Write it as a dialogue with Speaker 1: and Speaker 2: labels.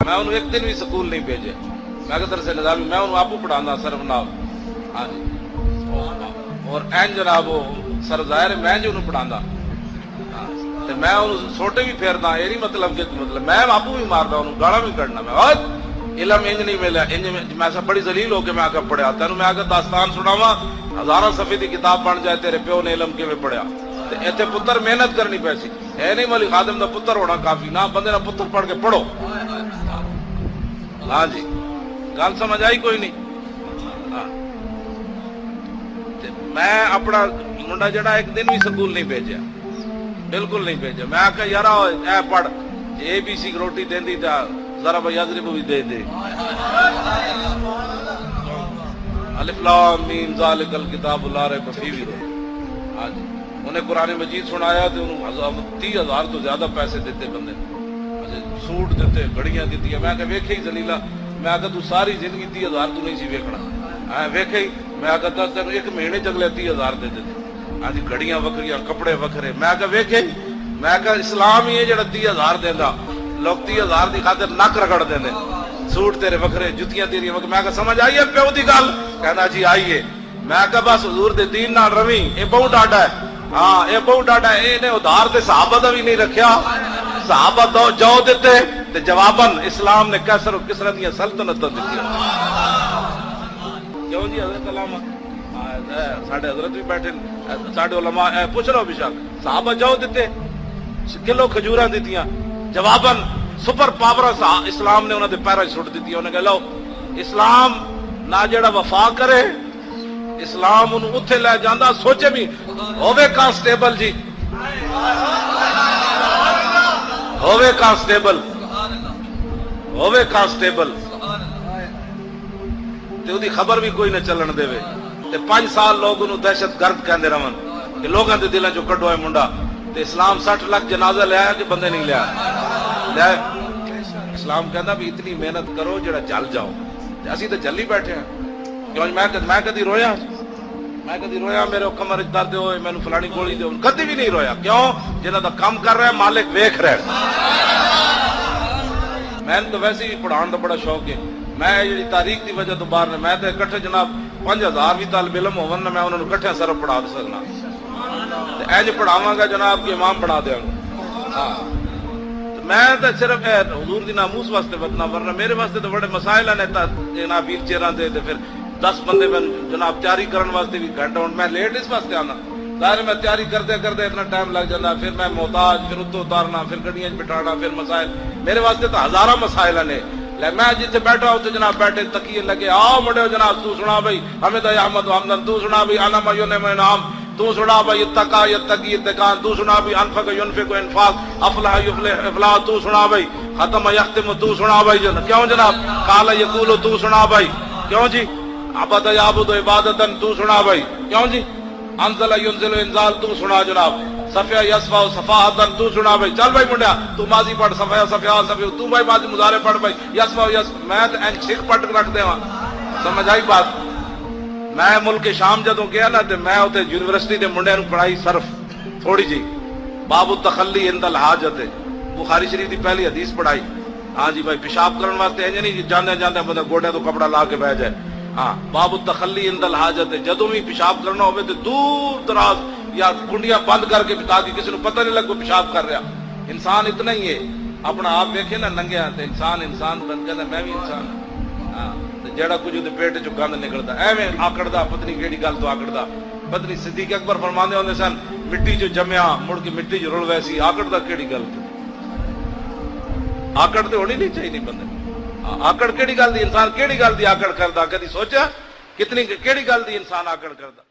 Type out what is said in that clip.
Speaker 1: میں انہوں ایک دن بھی سکول نہیں بھیجے. میں کہ درس نظامی میں انہوں آپ کو پڑھانا صرف نہ. ہاں جی. اور این جناب وہ سر ظاہر ہے میں جو انہوں پڑھانا میں انہوں سوٹے بھی پھیرنا. یہ نہیں مطلب کہ مطلب میں آپ بھی مارنا انہوں گاڑا بھی کرنا. میں علم انج نہیں ملا انج میں سب بڑی ذلیل ہو کے میں آگے پڑھیا. تینوں میں آگے داستان سناوا ہزارہ صفحے کی کتاب بن جائے تیرے پیو نے علم کے میں پڑھیا. ایتھے پتر محنت کرنی پیسی ہے نہیں مولوی خادم دا پتر ہونا کافی نہ بندے نہ پتر پڑھ کے پڑھو. ہاں جی گل سمجھ آئی کوئی نہیں. ہاں میں اپنا منڈا جڑا ایک دن بھی سکول نہیں بھیجا بالکل نہیں بھیجا. میں آخیا یار اے پڑھ اے بی سی روٹی دینی تا ذرا بھائی یضرب بھی دے دے. الف لام میم ذالک الکتاب لا ریب فیہ. ہاں جی انہیں قرآن مجید سنایا تو انہوں 30,000 تو زیادہ پیسے دیتے بندے سوٹ دیتے گھڑیاں دیتی. میں کہ ویکھے ہی زلیلا. میں آگے تو ساری زندگی 30,000 تو نہیں سی ویکھنا. ویکھے ہی میں آگے تین ایک مہینے چگلے 30,000 دے دیتے. ہاں جی گھڑیاں وکریاں کپڑے وکھرے. میں آگے ویکھے ہی میں کہ اسلام ہی ہے جڑا 30,000 دینا. لوگ 30,000 کی خاطر نک رگڑ دیں سوٹ تیرے وکھرے جتیاں تیری وکھرے. میں کہ سمجھ آئیے پیو دی گل. کہنا جی آئیے. میں کہ بس حضور دے دین نال رویں یہ بہت ڈاڈا ہے. ہاں یہ بہت ڈاڈا ہے. یہ ادھار تے صحابہ دا بھی نہیں رکھیا. صحابہ دو جو دیتے تے جواباً اسلام نے کیسر و کسرا دیا سلطنت دیتی. کیوں جی حضرت علامہ ساڈے حضرت بھی بیٹھے ساڈے علماء پوچھ رہو بشک صحابہ جو دیتے کلو کھجوراں دیتیاں جواباً سپر پاور اسلام نے انہوں نے پیرا چھوڑ دیتی. انہیں کہا لو اسلام نہ جڑا وفا کرے اسلام انہوں اتھے لے جاندہ. سوچے بھی ہووے کانسٹیبل جی ہووے کانسٹیبل تے وہ دی خبر بھی کوئی نہ چلن دے وے تے 5 سال لوگ انہوں دہشت گرد کہندے رہن کہ لوگاں دے دلوں چوں کڈو ہے منڈا. تے اسلام 60 لاکھ جنازہ لے آیا کہ بندے نہیں لیا لے. اسلام کہندا بھی اتنی محنت کرو جڑا جل جاؤ. اسی تے جلی بیٹھے ہیں. کیوں میں کدی رویا میرے کمر درد ہوئے میں فلانی گولی دے کدی بھی نہیں رویا. کیوں جنہاں دا کام کر رہا ہے مالک ویکھ رہا ہے. میں تو ویسے ہی پڑھان دا بڑا شوق ہے. میں جی تاریخ دی وجہ تو باہر نے میں تے اکٹھے جناب 5,000 بھی طالب علم ہون میں انہوں نے اکٹھے صرف پڑھا سکنا. اینج پڑھاواں گا جناب کہ امام بنا دیاں گا. ہاں میں تو صرف حضور دی ناموس واسطے بدنا ورنہ میرے واسطے تو بڑے مسائل ہیں جناب ویل چیئراں دے پھر 10 بندے میں جناب تیاری کرن واسطے بھی گھنٹہ میں لیٹ اس واسطے آنا. ظاہر میں تیاری کرتے اتنا ٹائم لگ جاتا. پھر میں محتاج پھر اتو اتارنا پھر گڈیاں بٹھانا پھر مسائل میرے واسطے تو ہزارہ مسائل ہیں. میں جتنے بیٹھا ہوتے جناب بیٹھے تکیے لگے آؤ مڑے جناب تو سنا بھائی حمد احمد حمدن تو سنا بھائی انا ما یونم انعام تو سنا بھائی اتقا یتقی اتقان تو سنا بھائی انفق ينفق انفاق افلح يفلح افلاح تو سنا بھائی ختم یختم تو سنا بھائی. کیوں جناب قال یقول تو سنا بھائی. کیوں جی عبد یعبد عبادتن تو سنا بھائی. کیوں جی انزل ينزل انزال تو سنا جناب. صفیہ یصفہ صفاحتن تو سنا بھائی. چل بھائی منڈیا تو ماضی پڑھ صفیہ صفیہ تو بھائی ماضی مضارع پڑھ بھائی یصفہ میں تو این چھک پٹ رکھ دے وہاں. سمجھ آئی بات. میں ملک شام جدوں گیا نا تو میں اتنے یونیورسٹی کے منڈے پڑھائی صرف تھوڑی جی باب التخلی عند الحاجت بخاری شریف کی پہلی حدیث پڑھائی. ہاں جی بھائی پیشاب کرنے واسطے انج نہیں جانے جانے بندہ گوڈے تو کپڑا لا کے بہ جائے. ہاں باب التخلی عند الحاجت جدوں بھی پیشاب کرنا ہوئے تو دور دراز یا کنڈیاں بند کر کے تاکہ کسی کو پتہ نہیں لگ وہ پیشاب کر رہا. انسان اتنا ہی ہے اپنا آپ دیکھے نا ننگیا تو انسان بن کے میں بھی انسان. ہاں جڑا کچھ پیٹ چ گند نکلتا ایویں آکڑدا پتنی کیڑی گل تو آکڑدا. پتنی صدیق اکبر فرماندے ہوندے سن مٹی چ جمیا مڑ کے مٹی چ رل ویسی آکڑدا کیڑی گل. آکڑ تو ہونی نہیں چاہیے بندے. آکڑ کیڑی گل دی انسان کیڑی گل دی آکڑ کردا کدی سوچا کتنی کیڑی گل دی انسان آکڑ کردا.